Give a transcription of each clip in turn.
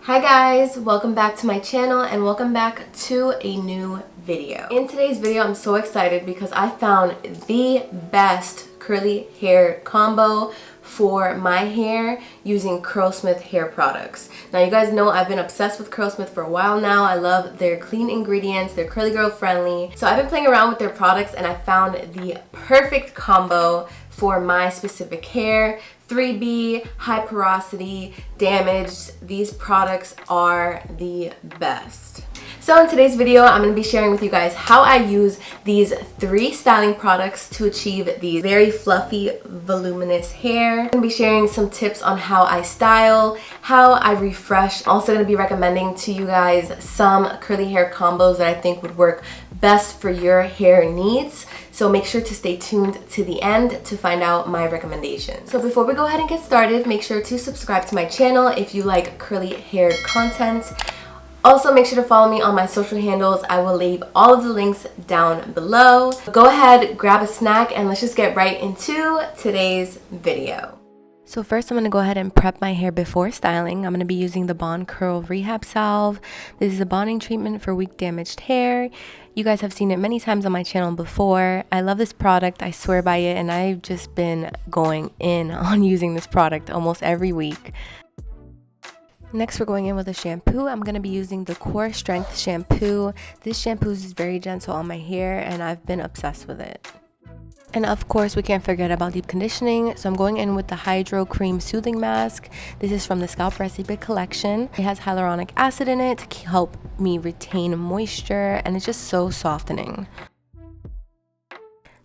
Hi guys, welcome back to my channel and welcome back to a new video. In today's video, I'm so excited because I found the best curly hair combo for my hair using Curlsmith hair products. Now you guys know I've been obsessed with Curlsmith for a while now. I love their clean ingredients, they're curly girl friendly. So I've been playing around with their products and I found the perfect combo for my specific hair. 3B, high porosity, damaged. These products are the best. So in today's video, I'm going to be sharing with you guys how I use these 3 styling products to achieve these very fluffy, voluminous hair. I'm going to be sharing some tips on how I style, how I refresh. I'm also going to be recommending to you guys some curly hair combos that I think would work best for your hair needs. So make sure to stay tuned to the end to find out my recommendations. So before we go ahead and get started, make sure to subscribe to my channel if you like curly hair content. Also, make sure to follow me on my social handles. I will leave all of the links down below. Go ahead, grab a snack, and let's just get right into today's video. So first, I'm going to go ahead and prep my hair before styling. I'm going to be using the Bond Curl Rehab Salve. This is a bonding treatment for weak damaged hair. You guys have seen it many times on my channel before. I love this product. I swear by it, and I've just been going in on using this product almost every week. Next, we're going in with a shampoo. I'm going to be using the Core Strength shampoo. This shampoo is very gentle on my hair, and I've been obsessed with it. And of course, we can't forget about deep conditioning. So I'm going in with the Hydro Cream Soothing Mask. This is from the Scalp Recipe collection. It has hyaluronic acid in it to help me retain moisture, and it's just so softening.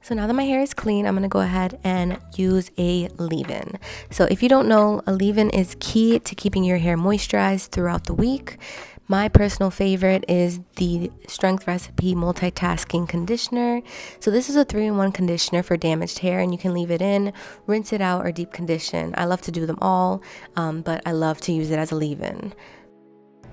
So now that my hair is clean, I'm going to go ahead and use a leave-in. So if you don't know, a leave-in is key to keeping your hair moisturized throughout the week. My personal favorite is the Strength Recipe Multitasking Conditioner. So this is a 3-in-1 conditioner for damaged hair, and you can leave it in, rinse it out, or deep condition. I love to do them all, but I love to use it as a leave-in.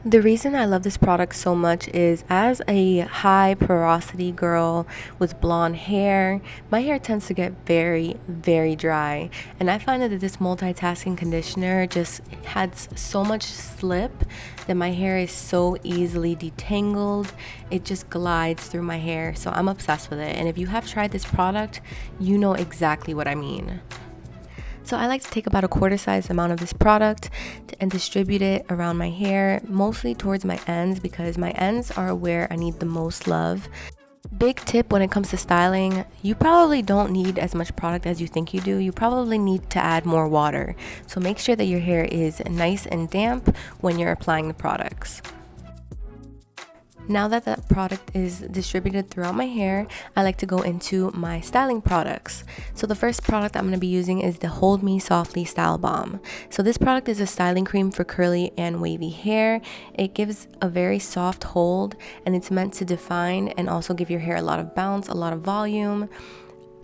The reason I love this product so much is as a high porosity girl with blonde hair, my hair tends to get very, very dry. And I find that this multitasking conditioner just has so much slip that my hair is so easily detangled. It just glides through my hair. So I'm obsessed with it. And if you have tried this product, you know exactly what I mean. So I like to take about a quarter-sized amount of this product and distribute it around my hair, mostly towards my ends because my ends are where I need the most love. Big tip when it comes to styling, you probably don't need as much product as you think you do. You probably need to add more water. So make sure that your hair is nice and damp when you're applying the products. Now that that product is distributed throughout my hair, I like to go into my styling products. So the first product I'm going to be using is the Me Softly Style Balm. So this product is a styling cream for curly and wavy hair. It gives a very soft hold, and it's meant to define and also give your hair a lot of bounce, a lot of volume.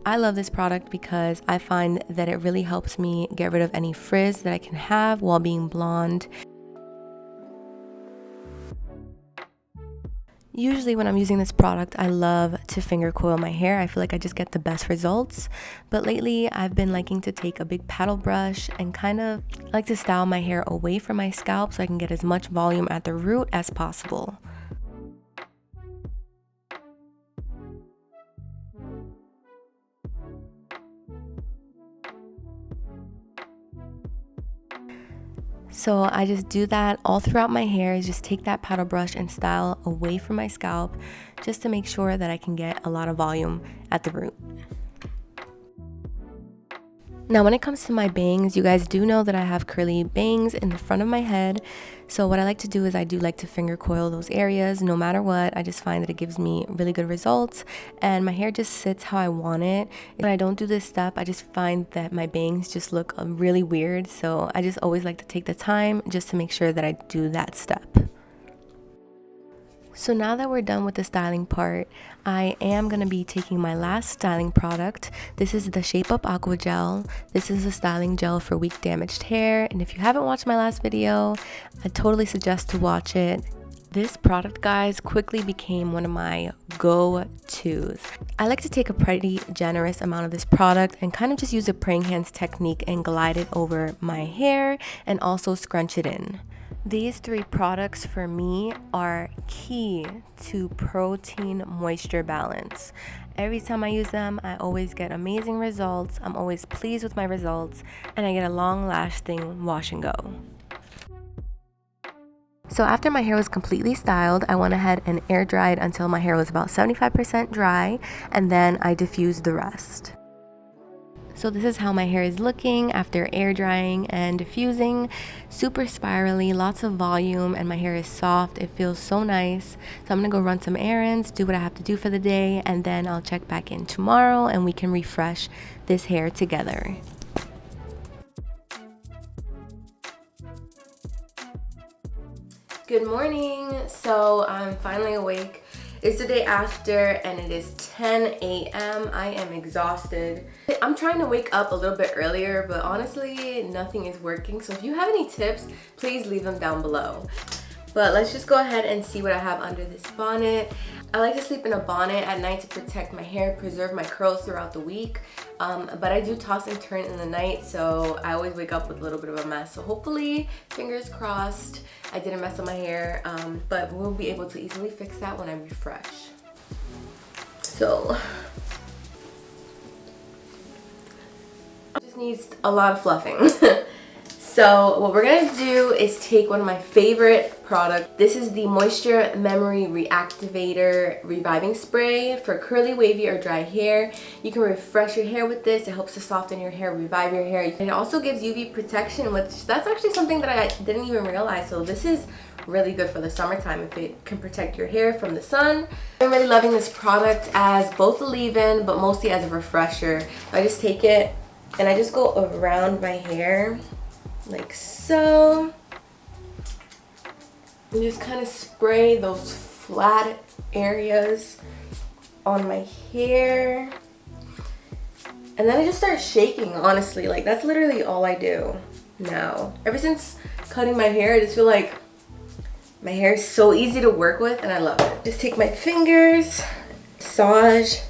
I love this product because I find that it really helps me get rid of any frizz that I can have while being blonde. Usually when I'm using this product, I love to finger coil my hair. I feel like I just get the best results. But lately, I've been liking to take a big paddle brush and kind of like to style my hair away from my scalp so I can get as much volume at the root as possible. So I just do that all throughout my hair, just take that paddle brush and style away from my scalp just to make sure that I can get a lot of volume at the root. Now when it comes to my bangs, you guys do know that I have curly bangs in the front of my head. So what I like to do is I do like to finger coil those areas no matter what. I just find that it gives me really good results and my hair just sits how I want it. When I don't do this step, I just find that my bangs just look really weird. So I just always like to take the time just to make sure that I do that step. So now that we're done with the styling part, I am going to be taking my last styling product. This is the Shape Up Aqua Gel. This is a styling gel for weak damaged hair. And if you haven't watched my last video, I totally suggest to watch it. This product, guys, quickly became one of my go-tos. I like to take a pretty generous amount of this product and kind of just use a praying hands technique and glide it over my hair and also scrunch it in. These three products for me are key to protein moisture balance. Every time I use them, I always get amazing results. I'm always pleased with my results, and I get a long lasting wash and go. So after my hair was completely styled, I went ahead and air dried until my hair was about 75% dry, and then I diffused the rest. So this is how my hair is looking after air drying and diffusing. Super spirally, lots of volume, and my hair is soft. It feels so nice. So I'm gonna go run some errands, do what I have to do for the day, and then I'll check back in tomorrow and we can refresh this hair together. Good morning. So I'm finally awake. It's the day after and it is 10 a.m. I am exhausted. I'm trying to wake up a little bit earlier, but honestly, nothing is working. So if you have any tips, please leave them down below. But let's just go ahead and see what I have under this bonnet. I like to sleep in a bonnet at night to protect my hair, preserve my curls throughout the week. But I do toss and turn in the night, so I always wake up with a little bit of a mess. So hopefully, fingers crossed, I didn't mess up my hair, but we'll be able to easily fix that when I refresh. So, it just needs a lot of fluffing. So what we're gonna do is take one of my favorite products. This is the Moisture Memory Reactivator Reviving Spray for curly, wavy, or dry hair. You can refresh your hair with this. It helps to soften your hair, revive your hair. And it also gives UV protection, which that's actually something that I didn't even realize. So this is really good for the summertime if it can protect your hair from the sun. I'm really loving this product as both a leave-in, but mostly as a refresher. I just take it and I just go around my hair like so, and just kind of spray those flat areas on my hair, and then I just start shaking. Honestly, like that's literally all I do now. Ever since cutting my hair, I just feel like my hair is so easy to work with and I love it. Just take my fingers, massage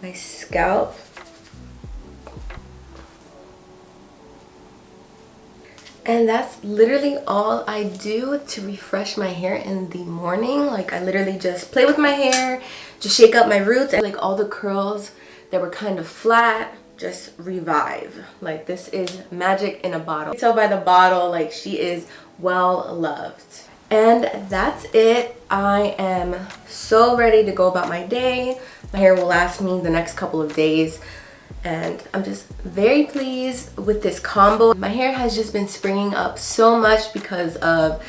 my scalp. And that's literally all I do to refresh my hair in the morning. Like I literally just play with my hair, just shake up my roots, and like all the curls that were kind of flat, just revive. Like this is magic in a bottle. You can tell by the bottle, like she is well loved. And that's it. I am so ready to go about my day. My hair will last me the next couple of days. And I'm just very pleased with this combo. My hair has just been springing up so much because of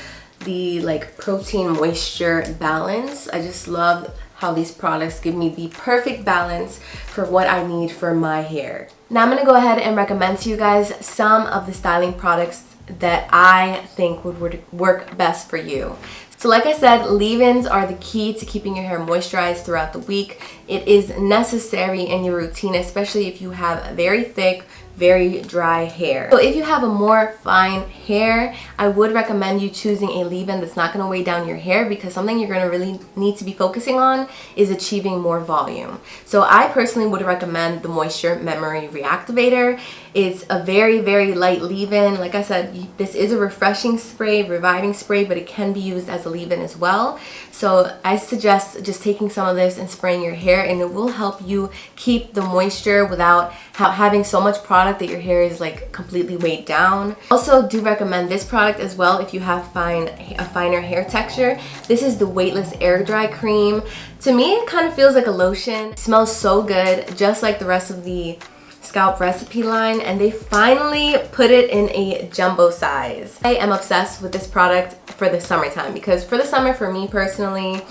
the like protein moisture balance. I just love how these products give me the perfect balance for what I need for my hair. Now I'm gonna go ahead and recommend to you guys some of the styling products that I think would work best for you. So like I said, leave-ins are the key to keeping your hair moisturized throughout the week. It is necessary in your routine, especially if you have very thick, very dry hair. So if you have a more fine hair, I would recommend you choosing a leave-in that's not going to weigh down your hair, because something you're going to really need to be focusing on is achieving more volume. So I personally would recommend the Moisture Memory Reactivator. It's a very, very light leave-in. Like I said, this is a refreshing spray, reviving spray, but it can be used as a leave-in as well. So I suggest just taking some of this and spraying your hair, and it will help you keep the moisture without having so much product that your hair is like completely weighed down. Also do recommend this product as well if you have a finer hair texture. This is the Weightless Air Dry Cream. To me, it kind of feels like a lotion. It smells so good, just like the rest of the scalp recipe line, and they finally put it in a jumbo size. I am obsessed with this product for the summertime, because for the summer, for me personally,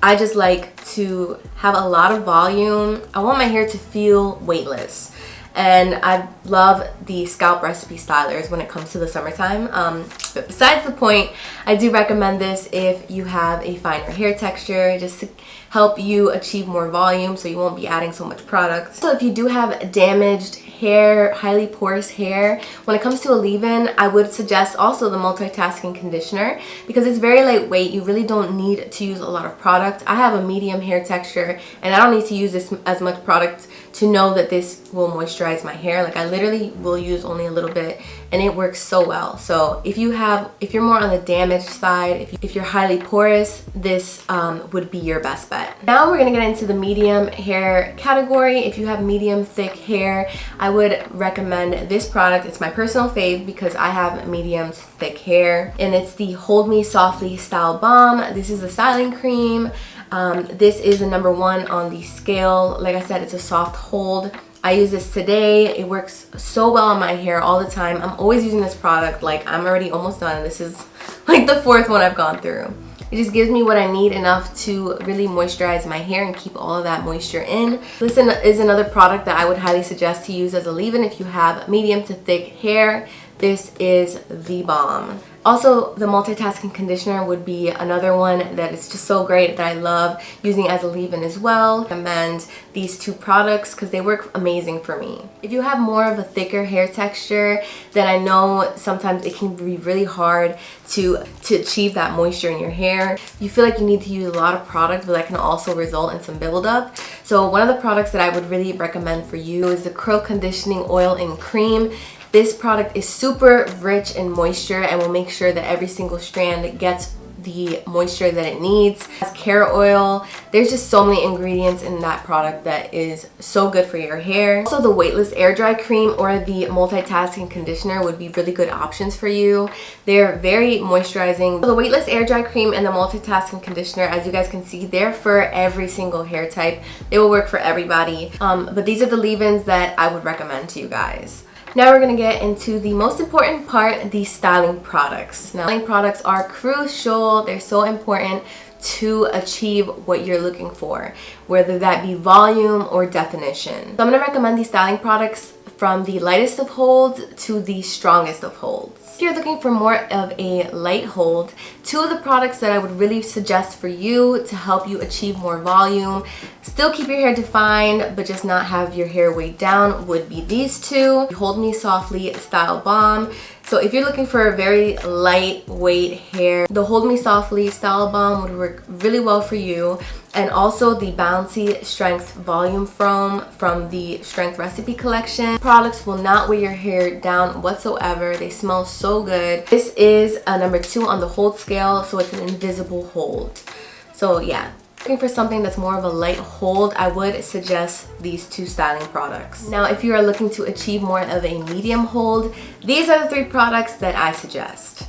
I just like to have a lot of volume. I want my hair to feel weightless. And I love the scalp recipe stylers when it comes to the summertime. But besides the point, I do recommend this if you have a finer hair texture, just to help you achieve more volume so you won't be adding so much product. So if you do have damaged hair, highly porous hair, when it comes to a leave-in, I would suggest also the multitasking conditioner, because it's very lightweight. You really don't need to use a lot of product. I have a medium hair texture and I don't need to use as much product to know that this will moisturize my hair. Like I literally will use only a little bit and it works so well. So if you're more on the damaged side, if you're highly porous, this would be your best bet. Now we're gonna get into the medium hair category. If you have medium thick hair, I would recommend this product. It's my personal fave because I have medium thick hair, and it's the Hold Me Softly Style Balm. This is a styling cream. This is a #1 on the scale. Like I said, it's a soft hold. I use this today. It works so well on my hair all the time. I'm always using this product. Like I'm already almost done. This is like the 4th one I've gone through. It just gives me what I need, enough to really moisturize my hair and keep all of that moisture in. This is another product that I would highly suggest to use as a leave-in if you have medium to thick hair. This is the bomb. Also, the multitasking conditioner would be another one that is just so great that I love using as a leave-in as well. I recommend these 2 products because they work amazing for me. If you have more of a thicker hair texture, then I know sometimes it can be really hard to achieve that moisture in your hair. You feel like you need to use a lot of product, but that can also result in some buildup. So one of the products that I would really recommend for you is the Curl Conditioning Oil and Cream. This product is super rich in moisture and will make sure that every single strand gets the moisture that it needs. It has carrot oil. There's just so many ingredients in that product that is so good for your hair. Also, the Weightless Air Dry Cream or the Multitasking Conditioner would be really good options for you. They're very moisturizing. So the Weightless Air Dry Cream and the Multitasking Conditioner, as you guys can see, they're for every single hair type. They will work for everybody. But these are the leave-ins that I would recommend to you guys. Now we're going to get into the most important part, the styling products. Now, styling products are crucial. They're so important to achieve what you're looking for, whether that be volume or definition. So I'm going to recommend these styling products from the lightest of holds to the strongest of holds. If you're looking for more of a light hold, 2 of the products that I would really suggest for you to help you achieve more volume, still keep your hair defined, but just not have your hair weighed down, would be these 2. Hold Me Softly Style Balm. So if you're looking for a very lightweight hair, the Hold Me Softly Style Balm would work really well for you. And also the Bouncy Strength Volume Foam from the Strength Recipe Collection. Products will not weigh your hair down whatsoever. They smell so good. This is a #2 on the hold scale, so it's an invisible hold. So yeah, looking for something that's more of a light hold, I would suggest these 2 styling products. Now, if you are looking to achieve more of a medium hold, these are the 3 products that I suggest.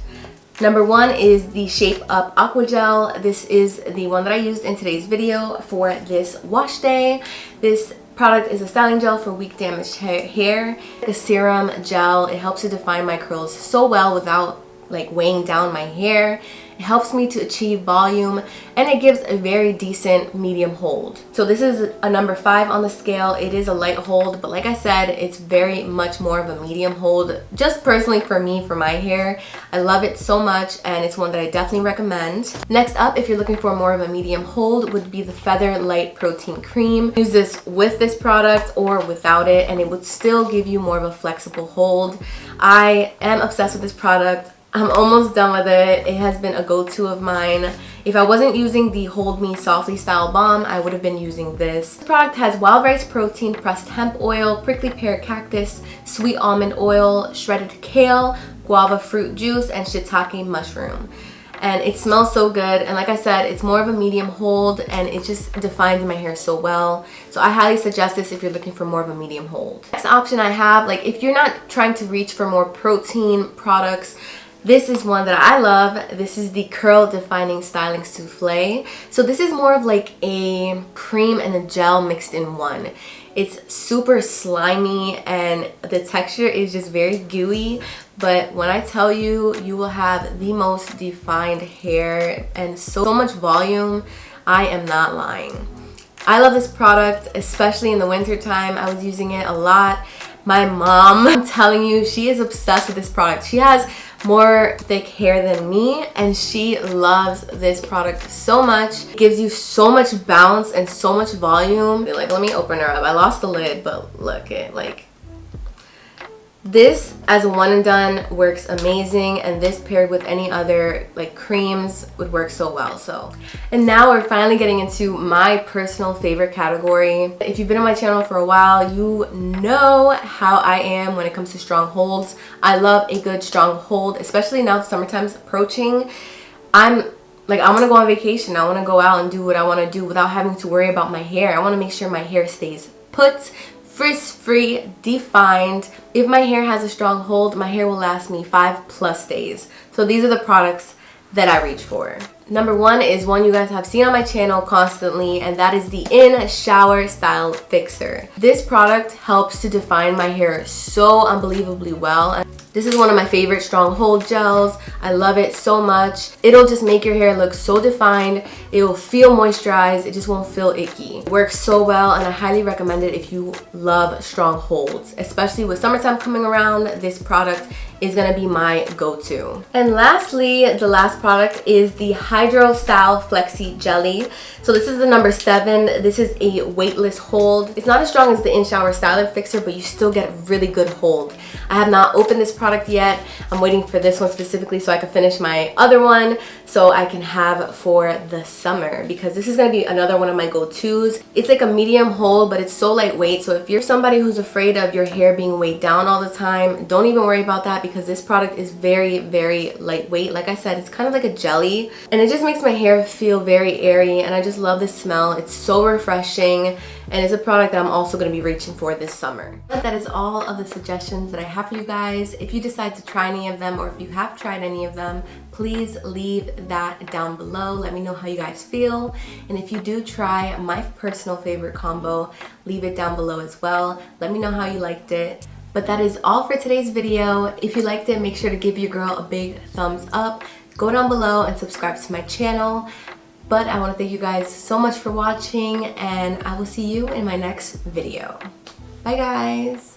#1 is the Shape Up Aqua Gel. This is the one that I used in today's video for this wash day. This product is a styling gel for weak damaged hair. A serum gel. It helps to define my curls so well without like weighing down my hair. It helps me to achieve volume, and it gives a very decent medium hold. So this is a #5 on the scale. It is a light hold, but like I said, it's very much more of a medium hold. Just personally for me, for my hair, I love it so much, and it's one that I definitely recommend. Next up, if you're looking for more of a medium hold, would be the Feather Light Protein Cream. Use this with this product or without it, and it would still give you more of a flexible hold. I am obsessed with this product. I'm almost done with it. It has been a go-to of mine. If I wasn't using the Hold Me Softly Style Balm, I would have been using this. This product has wild rice protein, pressed hemp oil, prickly pear cactus, sweet almond oil, shredded kale, guava fruit juice, and shiitake mushroom. And it smells so good, and like I said, it's more of a medium hold, and it just defines my hair so well. So I highly suggest this if you're looking for more of a medium hold. Next option I have, like if you're not trying to reach for more protein products, this is one that I love. This is the Curl Defining Styling Souffle. So this is more of like a cream and a gel mixed in one. It's super slimy and the texture is just very gooey, but when I tell you, you will have the most defined hair and so much volume, I am not lying. I love this product, especially in the winter time. I was using it a lot. My mom, I'm telling you, she is obsessed with this product. She has more thick hair than me, and she loves this product so much. It gives you so much bounce and so much volume. Like, let me open her up. I lost the lid, but look it, like, This as a one and done works amazing, and this paired with any other like creams would work so well. And now we're finally getting into my personal favorite category. If you've been on my channel for a while, you know how I am when it comes to strong holds. I love a good strong hold, especially now the summertime's approaching. I want to go on vacation. I want to go out and do what I want to do without having to worry about my hair. I want to make sure my hair stays put, frizz-free, defined. If my hair has a strong hold, my hair will last me 5+ days. So these are the products that I reach for. Number one is one you guys have seen on my channel constantly, and that is the In Shower Style Fixer. This product helps to define my hair so unbelievably well. This is one of my favorite strong hold gels. I love it so much. It'll just make your hair look so defined. It will feel moisturized. It just won't feel icky. It works so well, and I highly recommend it if you love strong holds. Especially with summertime coming around, this product is gonna be my go-to. And lastly, the last product is the Hydro Style Flexi Jelly. So this is the number 7. This is a weightless hold. It's not as strong as the In Shower Styler Fixer, but you still get a really good hold. I have not opened this product yet. I'm waiting for this one specifically so I can finish my other one so I can have for the summer, because this is gonna be another one of my go-tos. It's like a medium hold, but it's so lightweight. So if you're somebody who's afraid of your hair being weighed down all the time, don't even worry about that, because this product is very, very lightweight. Like I said, it's kind of like a jelly, and it just makes my hair feel very airy, and I just love the smell. It's so refreshing, and it's a product that I'm also going to be reaching for this summer. But that is all of the suggestions that I have for you guys. If you decide to try any of them, or if you have tried any of them, please leave that down below. Let me know how you guys feel. And if you do try my personal favorite combo, leave it down below as well. Let me know how you liked it. But that is all for today's video. If you liked it, make sure to give your girl a big thumbs up. Go down below and subscribe to my channel. But I want to thank you guys so much for watching, and I will see you in my next video. Bye guys!